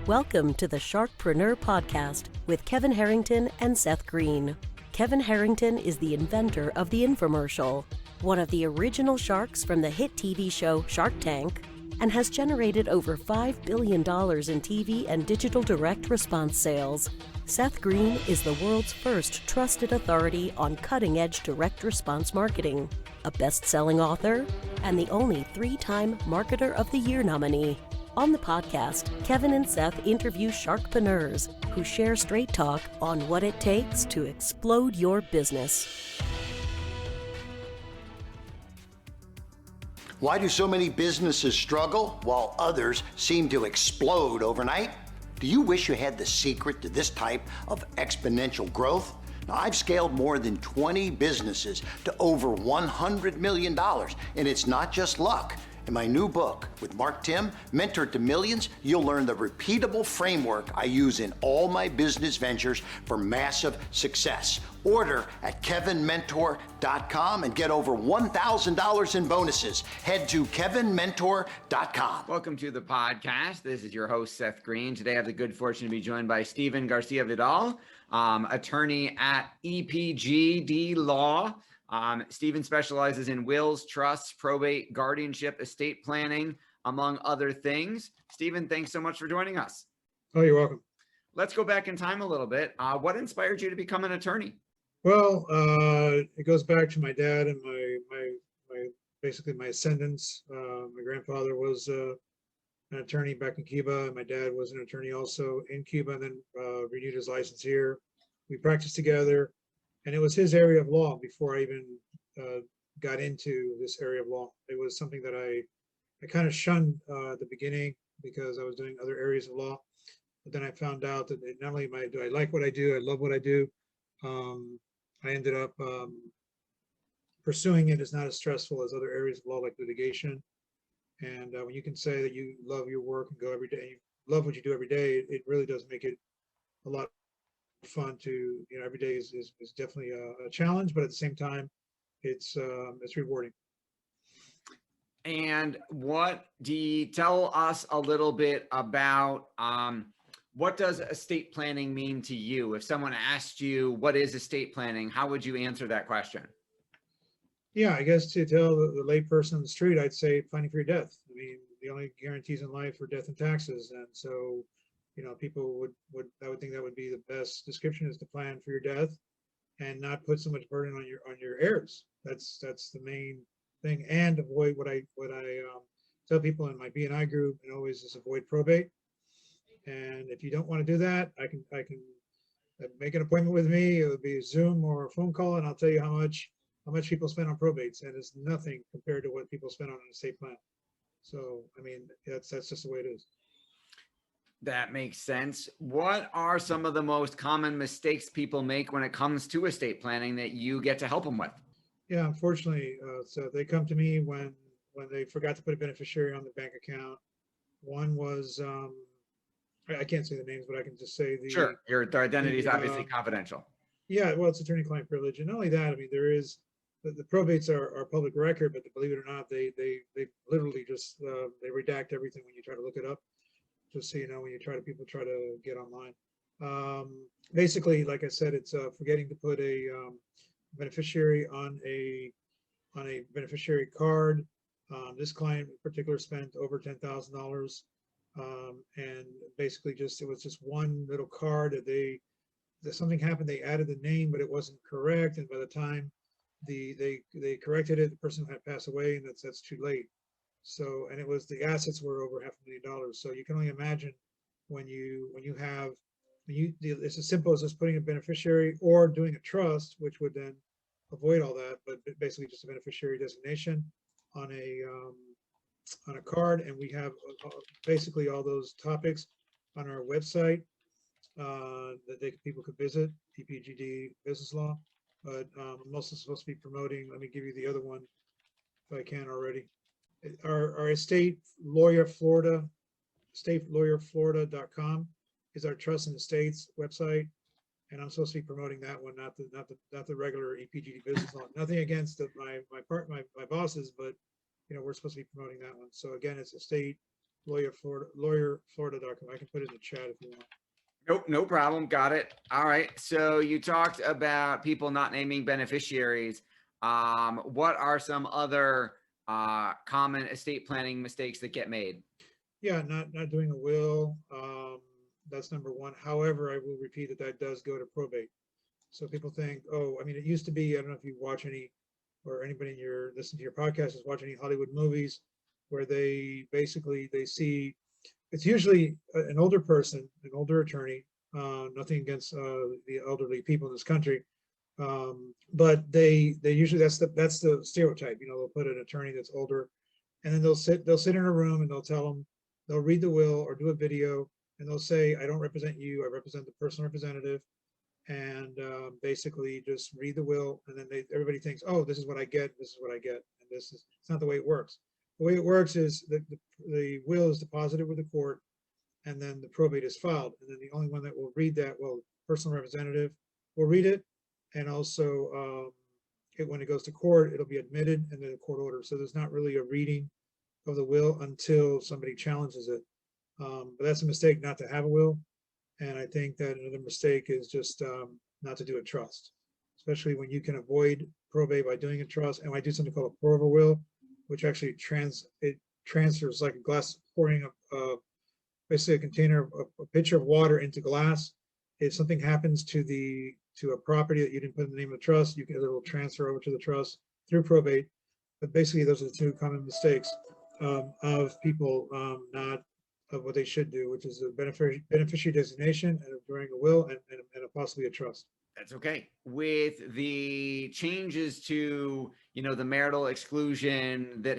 Welcome to the Sharkpreneur podcast with Kevin Harrington and Seth Greene. Kevin Harrington is the inventor of the infomercial, one of the original sharks from the hit TV show Shark Tank, and has generated over $5 billion in TV and digital direct response sales. Seth Greene is the world's first trusted authority on cutting-edge direct response marketing, a best-selling author, and the only 3-time Marketer of the Year nominee. On the podcast, Kevin and Seth interview sharkpreneurs who share straight talk on what it takes to explode your business. Why do so many businesses struggle while others seem to explode overnight? Do you wish you had the secret to this type of exponential growth? Now, I've scaled more than 20 businesses to over $100 million, and it's not just luck. In my new book with Mark Tim, Mentor to Millions, you'll learn the repeatable framework I use in all my business ventures for massive success. Order at kevinmentor.com and get over $1,000 in bonuses. Head to kevinmentor.com. Welcome to the podcast. This is your host, Seth Greene. Today I have the good fortune to be joined by Stephen Garcia-Vidal, attorney at EPGD Law. Stephen specializes in wills, trusts, probate, guardianship, estate planning, among other things. Stephen, thanks so much for joining us. Oh, you're welcome. Let's go back in time a little bit. What inspired you to become an attorney? Well, it goes back to my dad and my basically my ascendants. My grandfather was an attorney back in Cuba, and my dad was an attorney also in Cuba, and then renewed his license here. We practiced together. And it was his area of law before I even got into this area of law. It was something that I kind of shunned at the beginning because I was doing other areas of law. But then I found out that not only do I like what I do, I love what I do. I ended up pursuing it. It's not as stressful as other areas of law like litigation. And when you can say that you love your work and go every day, you love what you do every day, it really does make it a lot fun to, every day is definitely a challenge, but at the same time, it's rewarding. And tell us a little bit about what does estate planning mean to you? If someone asked you, what is estate planning? How would you answer that question? Yeah, I guess to tell the lay person on the street, I'd say planning for your death. I mean, the only guarantees in life are death and taxes. And so, people I would think that would be the best description, is to plan for your death and not put so much burden on your heirs. That's the main thing, and avoid what I tell people in my B&I group, and always is avoid probate. And if you don't want to do that, I can make an appointment with me. It would be a Zoom or a phone call, and I'll tell you how much people spend on probates, and it's nothing compared to what people spend on an estate plan. So I mean, that's just the way it is. That makes sense. What are some of the most common mistakes people make when it comes to estate planning that you get to help them with? Yeah, unfortunately, so they come to me when they forgot to put a beneficiary on the bank account. One was, I can't say the names, but I can just say Sure, their identity is obviously confidential. Yeah, well, it's attorney-client privilege, and not only that, I mean, there is the probates are public record, but believe it or not, they literally just they redact everything when you try to look it up. Just so you know, when people try to get online. Basically, like I said, it's forgetting to put a beneficiary on a beneficiary card. This client in particular spent over $10,000, and basically it was just one little card that something happened. They added the name, but it wasn't correct, and by the time they corrected it, the person had passed away, and that's too late. So, and the assets were over $500,000. So you can only imagine it's as simple as just putting a beneficiary or doing a trust, which would then avoid all that, but basically just a beneficiary designation on a card. And we have basically all those topics on our website that people could visit, EPGD Business Law. But I'm also supposed to be promoting, let me give you the other one if I can already. Our estate lawyer Florida, estateLawyerFlorida.com is our trust and estates website, and I'm supposed to be promoting that one, not the regular EPGD business law. Nothing against my bosses, but we're supposed to be promoting that one. So again, it's lawyerflorida.com. I can put it in the chat if you want. Nope, no problem. Got it. All right. So you talked about people not naming beneficiaries. What are some other common estate planning mistakes that get made? Yeah, not doing a will. That's number one. However, I will repeat that does go to probate. So people think, oh, I mean, it used to be, I don't know if you watch any, or anybody in your listen to your podcast is watching any Hollywood movies where they basically they see it's usually an older person, an older attorney. Nothing against the elderly people in this country, but they usually that's the stereotype. You know, they'll put an attorney that's older, and then they'll sit in a room and they'll read the will or do a video, and they'll say, I don't represent you, I represent the personal representative, and basically just read the will, and then everybody thinks, oh, this is what I get, this is what I get, and it's not the way it works. The way it works is the will is deposited with the court, and then the probate is filed, and then the only one that will read that, well, personal representative will read it, and also when it goes to court, it'll be admitted and then a court order. So there's not really a reading of the will until somebody challenges it. But that's a mistake not to have a will. And I think that another mistake is just not to do a trust, especially when you can avoid probate by doing a trust. And I do something called a pour over will, which actually transfers like a glass pouring basically a container, a pitcher of water into glass. If something happens to a property that you didn't put in the name of the trust, you can a little transfer over to the trust through probate. But basically, those are the two common mistakes of people not of what they should do, which is a beneficiary designation and during a will and possibly a trust. That's okay. With the changes to, the marital exclusion that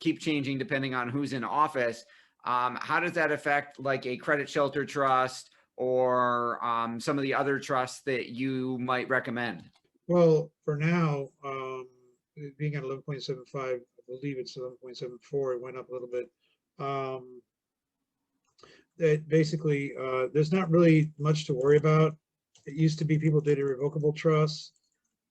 keep changing depending on who's in office, how does that affect like a credit shelter trust or some of the other trusts that you might recommend? Well, for now, being at 11.75, I believe it's 11.74, it went up a little bit. That basically, there's not really much to worry about. It used to be people did irrevocable trusts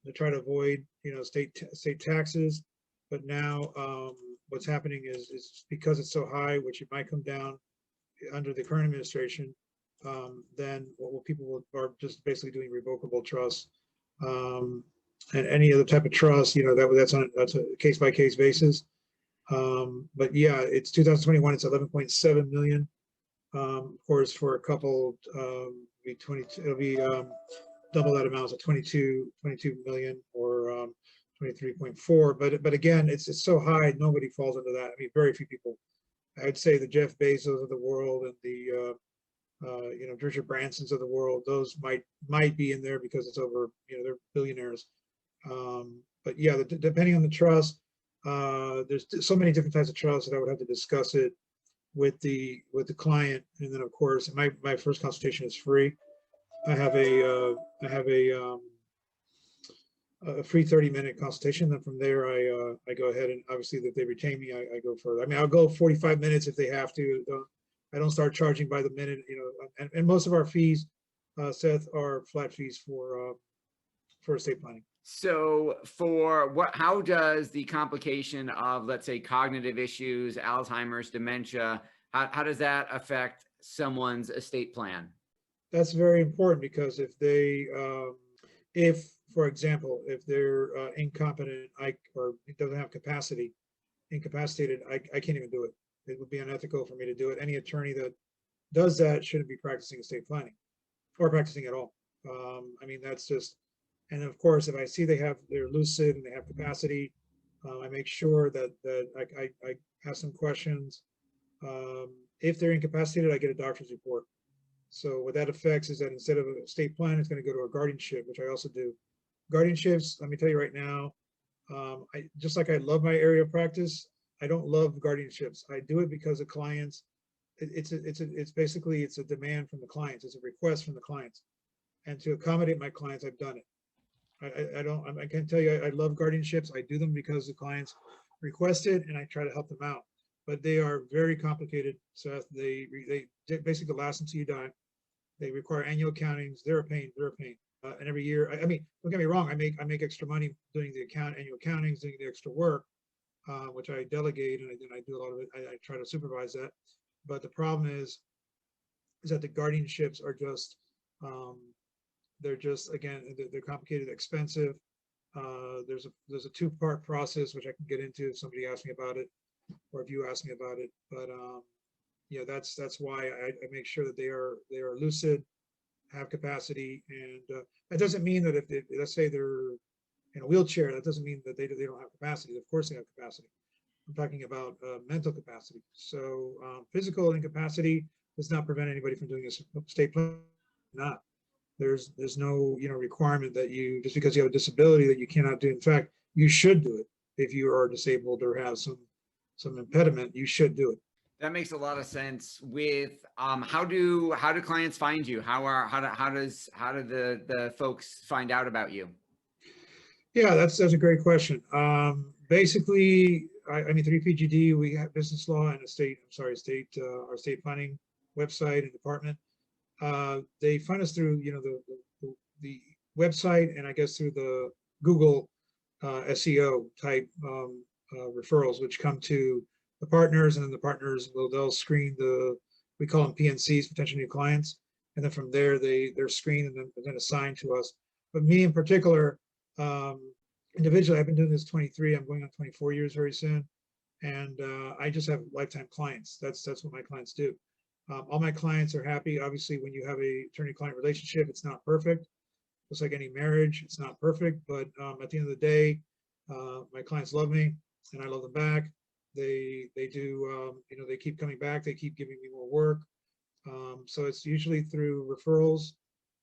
to try to avoid, state taxes. But now what's happening is because it's so high, which it might come down under the current administration, then what people are just basically doing revocable trusts. And any other type of trust, that's a case by case basis. But yeah, it's 2021, it's 11.7 million. Of course, for a couple, it'll be double that amount, so 22 million or 23.4. But again, it's so high, nobody falls under that. I mean, very few people. I'd say the Jeff Bezos of the world and the Richard Bransons of the world, those might be in there because it's over, they're billionaires. But yeah, depending on the trust, there's so many different types of trusts that I would have to discuss it with the client. And then of course, my first consultation is free. I have a free 30-minute consultation. Then from there, I go ahead and obviously if they retain me, I go further. I mean, I'll go 45 minutes if they have to. I don't start charging by the minute, and most of our fees, Seth, are flat fees for estate planning. So how does the complication of, let's say, cognitive issues, Alzheimer's, dementia, how does that affect someone's estate plan? That's very important because if for example, if they're incompetent, or doesn't have incapacitated, I can't even do it. It would be unethical for me to do it. Any attorney that does that shouldn't be practicing estate planning or practicing at all. I mean, that's just, and of course, if I see they're lucid and they have capacity, I make sure that I ask some questions. If they're incapacitated, I get a doctor's report. So what that affects is that instead of a estate plan, it's going to go to a guardianship, which I also do. Guardianships, let me tell you right now, just like I love my area of practice, I don't love guardianships. I do it because the clients, it's basically a demand from the clients. It's a request from the clients. And to accommodate my clients, I've done it. I can't tell you, I love guardianships. I do them because the clients request it and I try to help them out. But they are very complicated, Seth. They basically last until you die. They require annual accountings. They're a pain. And every year, I mean, don't get me wrong. I make extra money doing the annual accountings, doing the extra work, which I delegate, and then I do a lot of it. I try to supervise that. But the problem is that the guardianships are just, they're just, again, they're complicated, expensive. There's a two-part process, which I can get into if somebody asks me about it, or if you ask me about it. But yeah, that's why I make sure that they are lucid, have capacity, and that doesn't mean that if let's say they're in a wheelchair, that doesn't mean that they don't have capacity. Of course they have capacity. I'm talking about mental capacity. So physical incapacity does not prevent anybody from doing a estate plan. Not. There's no requirement that you, just because you have a disability, that you cannot do. In fact, you should do it. If you are disabled or have some impediment, you should do it. That makes a lot of sense. With how do clients find you? How do the folks find out about you? Yeah, that's a great question. Basically, I mean, through EPGD, we have business law and our estate planning website and department. They find us through the website, and I guess through the Google SEO type referrals, which come to the partners, and then the partners they'll screen we call them PNCs, potential new clients, and then from there they're screened and then assigned to us. But me in particular, individually, I've been doing this 23. I'm going on 24 years very soon, and I just have lifetime clients. That's what my clients do. All my clients are happy. Obviously, when you have a attorney-client relationship, it's not perfect. Just like any marriage, it's not perfect. But at the end of the day, my clients love me, and I love them back. They do. They keep coming back. They keep giving me more work. So it's usually through referrals,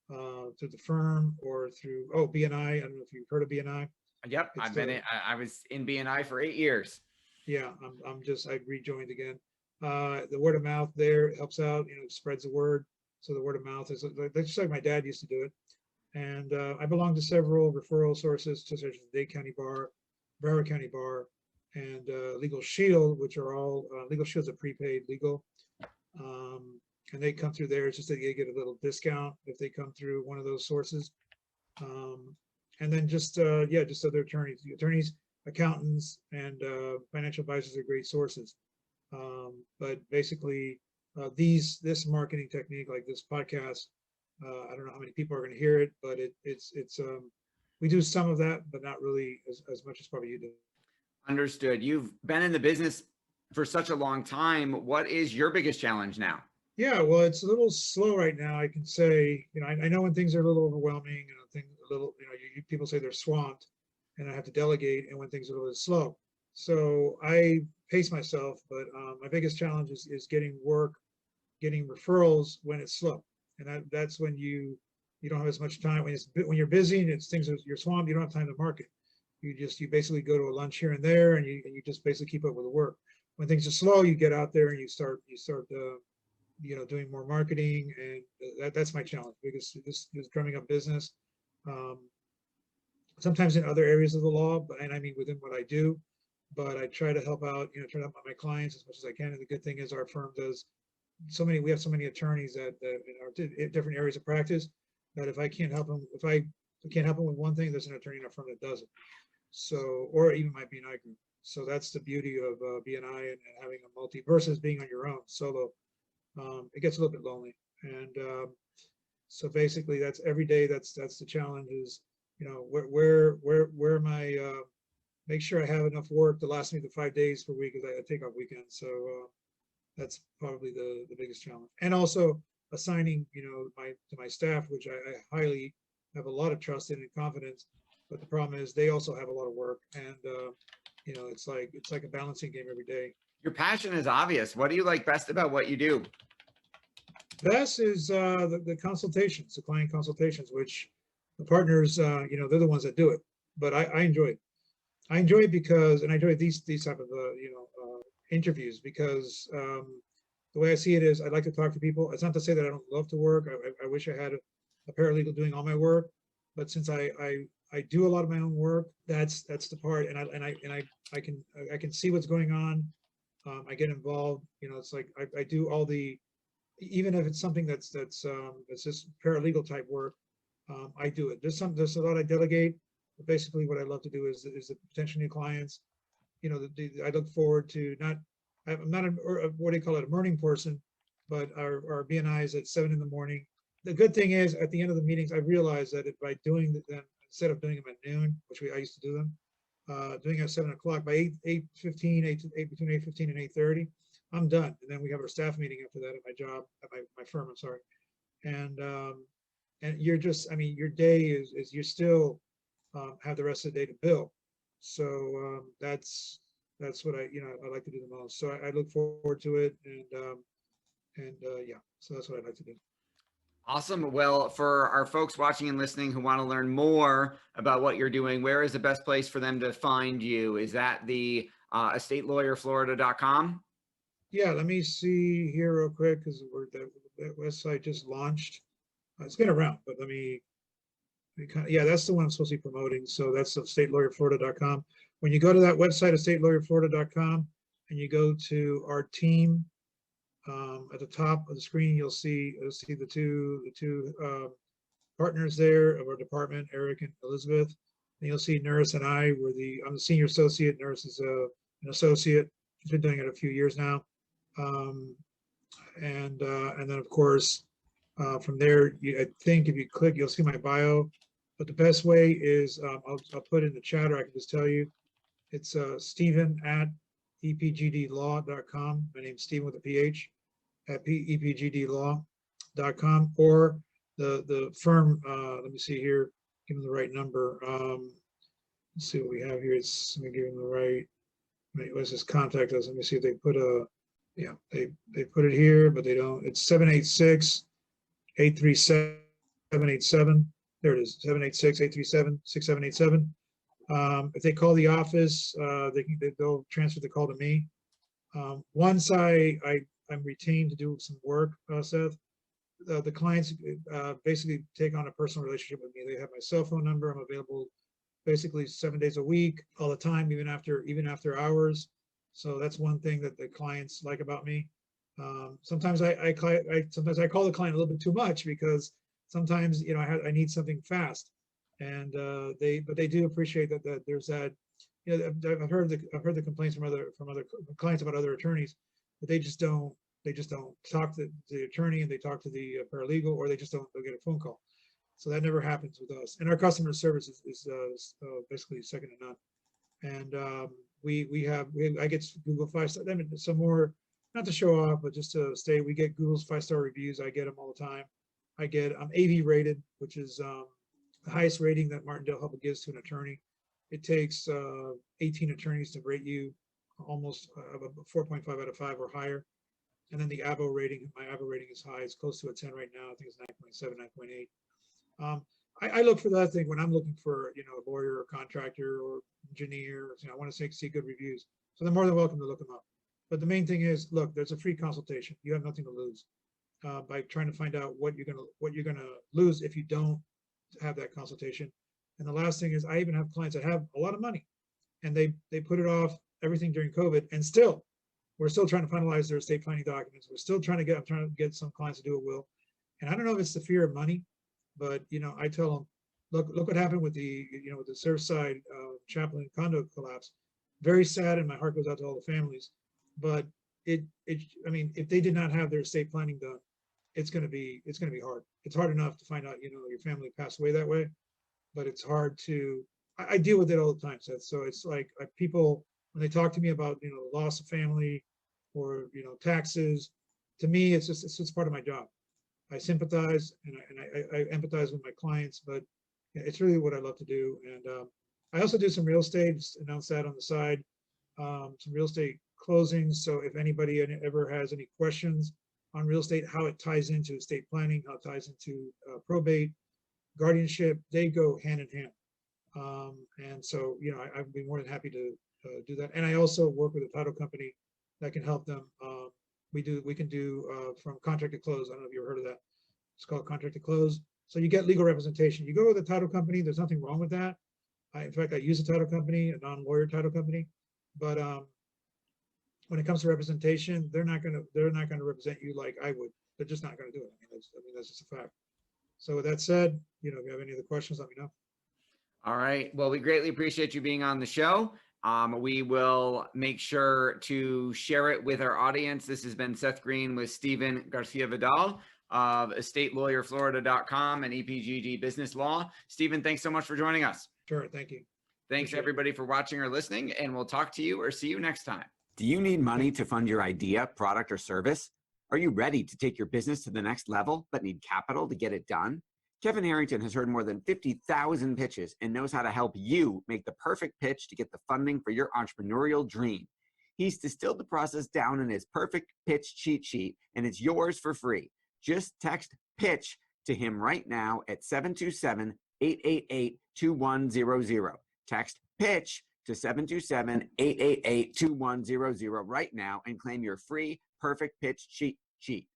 through the firm, or through BNI. I don't know if you've heard of BNI. Yep, I was in BNI for 8 years. Yeah, I rejoined again. The word of mouth there helps out, spreads the word. So the word of mouth is just like my dad used to do it. And I belong to several referral sources, such as Dade County Bar, Broward County Bar, and Legal Shield, which are all, Legal Shield's a prepaid legal. And they come through there. It's just that they get a little discount if they come through one of those sources. And then just other attorneys, accountants, and financial advisors are great sources. But basically, this marketing technique, like this podcast, I don't know how many people are going to hear it, but it's we do some of that, but not really as much as probably you do. Understood. You've been in the business for such a long time. What is your biggest challenge now? Yeah, well, it's a little slow right now. I can say, I know when things are a little overwhelming, things a little, people say they're swamped, and I have to delegate, and when things are a little slow. So I pace myself, but my biggest challenge is getting work, getting referrals when it's slow, and that's when you don't have as much time. When you're busy and you're swamped, you don't have time to market. You basically go to a lunch here and there, and you just basically keep up with the work. When things are slow, you get out there and you start doing more marketing, and that's my challenge, because this is drumming up business. Sometimes in other areas of the law, and I mean within what I do, but I try to help out, try to help my clients as much as I can. And the good thing is our firm does we have so many attorneys that in different areas of practice, that if I can't help them, if I can't help them with one thing, there's an attorney in our firm that does it. So, or even my BNI group. So that's the beauty of BNI and having a multi versus being on your own solo. It gets a little bit lonely, and so basically that's every day. That's the challenge is, where am I? Make sure I have enough work to last me the 5 days per week, because I take off weekends. So that's probably the biggest challenge, and also assigning to my staff, which I highly have a lot of trust in and confidence. But the problem is they also have a lot of work, and it's like a balancing game every day. Your passion is obvious. What do you like best about what you do? Best is the consultations, the client consultations, which the partners, they're the ones that do it. But I enjoy it. I enjoy it because, and I enjoy these type of interviews, because the way I see it is, I like to talk to people. It's not to say that I don't love to work. I wish I had a paralegal doing all my work, but since I do a lot of my own work, that's the part, and I can see what's going on. I get involved. It's like I do all the, even if it's something that's just paralegal type work, I do it. There's a lot I delegate, but basically what I love to do is the potential new clients. I look forward to not I'm not what do you call it, a morning person, but our BNI is at 7 in the morning. The good thing is at the end of the meetings, I realized that by doing them, instead of doing them at noon, which I used to do them, doing it at 7 o'clock, by 8:15, between 8:15 and 8:30, I'm done. And then we have our staff meeting after that at my job, at my firm, I'm sorry. And you're just, I mean, your day is you still have the rest of the day to bill. So that's what I like to do the most. So I look forward to it, and yeah, so that's what I'd like to do. Awesome. Well, for our folks watching and listening who want to learn more about what you're doing, where is the best place for them to find you? Is that the estatelawyerflorida.com? Yeah, let me see here real quick, because that website just launched. It's been around, but let me yeah, that's the one I'm supposed to be promoting. So that's estatelawyerflorida.com. When you go to that website, estatelawyerflorida.com, and you go to our team, at the top of the screen, you'll see the two partners there of our department, Eric and Elizabeth. And you'll see Nurse and I'm the senior associate. Nurse is an associate. She's been doing it a few years now. And then of course, from there, I think if you click, you'll see my bio. But the best way is I'll put in the chat, or I can just tell you. It's Stephen at epgdlaw.com. My name's Stephen with a PH at epgdlaw.com, or the firm. Let me see here. Give them the right number. Let's see what we have here. Let me give them the right. Let's just contact us. Let me see if they put yeah, they put it here, but they don't. It's 786-837-787. There it is, 786-837-6787. If they call the office, they'll transfer the call to me. Once I'm retained to do some work, Seth, the clients basically take on a personal relationship with me. They have my cell phone number. I'm available basically 7 days a week, all the time, even after hours. So that's one thing that the clients like about me. Sometimes I call the client a little bit too much, because sometimes I need something fast, and they do appreciate that there's that. I've heard the complaints from other clients about other attorneys, but they just don't talk to the attorney, and they talk to the paralegal, or they'll get a phone call. So that never happens with us, and our customer service is basically second to none. And I get Google 5-star, some more, not to show off, but just to stay. We get Google's 5-star reviews. I get them all the time. I'm AV rated, which is the highest rating that Martindale Hubbell gives to an attorney. It takes 18 attorneys to rate you almost 4.5 out of 5 or higher. And then the AVO rating, my AVO rating is high. It's close to a 10 right now. I think it's 9.7, 9.8. I look for that thing when I'm looking for, a lawyer or contractor or engineer. I want to see good reviews. So they're more than welcome to look them up. But the main thing is, look, there's a free consultation. You have nothing to lose by trying to find out what you're gonna lose if you don't have that consultation. And the last thing is, I even have clients that have a lot of money, and they put it off everything during COVID, and we're still trying to finalize their estate planning documents. I'm trying to get some clients to do a will. And I don't know if it's the fear of money, but I tell them, look what happened with the with the Surfside Chaplain condo collapse. Very sad, and my heart goes out to all the families. But I mean, if they did not have their estate planning done, it's going to be hard. It's hard enough to find out your family passed away that way, but it's hard to. I deal with it all the time, Seth. So it's like people, when they talk to me about the loss of family or taxes, to me it's just part of my job. I sympathize and I empathize with my clients, but it's really what I love to do. And I also do some real estate. Just announce that on the side. Some real estate closings. So if anybody ever has any questions on real estate, how it ties into estate planning, how it ties into probate, guardianship, they go hand in hand. And so I'd be more than happy to do that. And I also work with a title company that can help them. We can do from contract to close. I don't know if you've heard of that. It's called contract to close. So you get legal representation. You go with a title company. There's nothing wrong with that. In fact, I use a title company, a non-lawyer title company. But when it comes to representation, they're not going to represent you like I would. They're just not going to do it. I mean, that's just a fact. So with that said, if you have any other questions, let me know. All right. Well, we greatly appreciate you being on the show. We will make sure to share it with our audience. This has been Seth Greene with Stephen Garcia-Vidal of estatelawyerflorida.com and EPGD Business Law. Stephen, thanks so much for joining us. Sure, thank you. Thanks everybody for watching or listening, and we'll talk to you or see you next time. Do you need money to fund your idea, product, or service? Are you ready to take your business to the next level, but need capital to get it done? Kevin Harrington has heard more than 50,000 pitches and knows how to help you make the perfect pitch to get the funding for your entrepreneurial dream. He's distilled the process down in his perfect pitch cheat sheet, and it's yours for free. Just text PITCH to him right now at 727-888-2100. Text PITCH to 727-888-2100 right now and claim your free perfect pitch cheat sheet.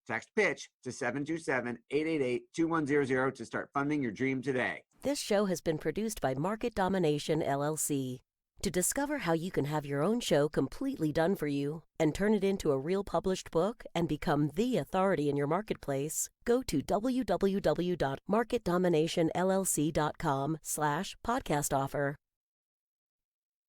Text PITCH to 727-888-2100 to start funding your dream today. This show has been produced by Market Domination, LLC. To discover how you can have your own show completely done for you and turn it into a real published book and become the authority in your marketplace, go to www.marketdominationllc.com/podcast offer.